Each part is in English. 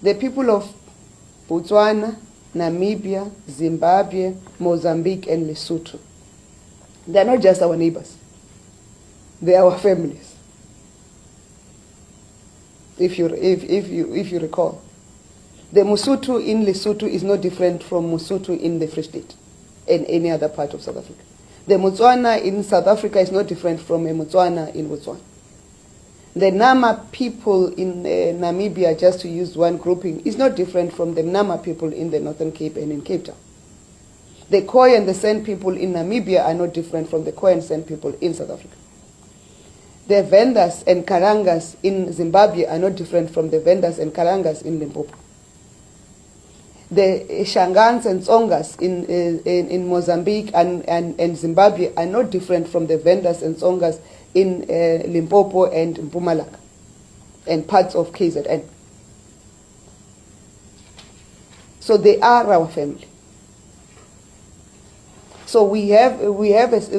The people of Botswana, Namibia, Zimbabwe, Mozambique, and Lesotho, they are not just our neighbors. They are our families. If you recall, the Mosotho in Lesotho is no different from Mosotho in the Free State and any other part of South Africa. The Motswana in South Africa is no different from a Motswana in Botswana. The Nama people in Namibia, just to use one grouping, is not different from the Nama people in the Northern Cape and in Cape Town. The Khoi and the San people in Namibia are not different from the Khoi and San people in South Africa. The Vendas and Karangas in Zimbabwe are not different from the Vendas and Karangas in Limpopo. The Shangans and Tsongas in Mozambique and Zimbabwe are not different from the Vendas and Tsongas in Limpopo and Mpumalanga and parts of KZN. So they are our family. So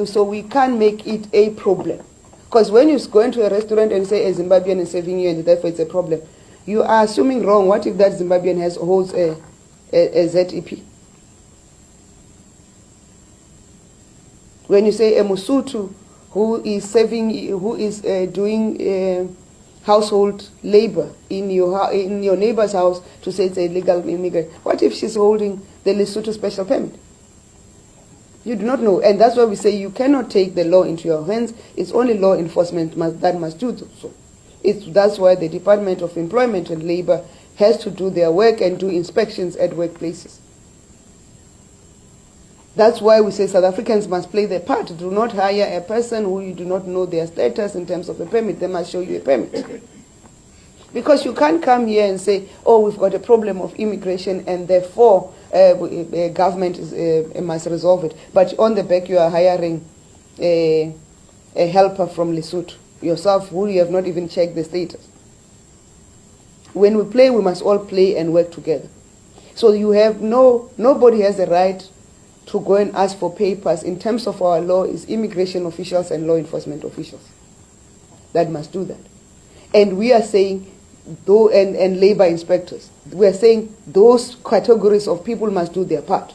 so we can't make it a problem. Because when you go into a restaurant and say a Zimbabwean is serving you and therefore it's a problem, you are assuming wrong. What if that Zimbabwean holds a ZEP? When you say a Mosotho who is doing household labor in your neighbor's house to say it's a legal immigrant, what if she's holding the Lesotho special permit? You do not know, and that's why we say you cannot take the law into your hands. It's only law enforcement that must do so. That's why the Department of Employment and Labor has to do their work and do inspections at workplaces. That's why we say South Africans must play their part. Do not hire a person who you do not know their status in terms of a permit. They must show you a permit. Because you can't come here and say, oh, we've got a problem of immigration and therefore government must resolve it. But on the back you are hiring a helper from Lesotho, yourself, who you have not even checked the status. When we play, we must all play and work together. So you have nobody has the right to go and ask for papers. In terms of our law, is immigration officials and law enforcement officials that must do that. And we are saying, and labor inspectors, we are saying those categories of people must do their part.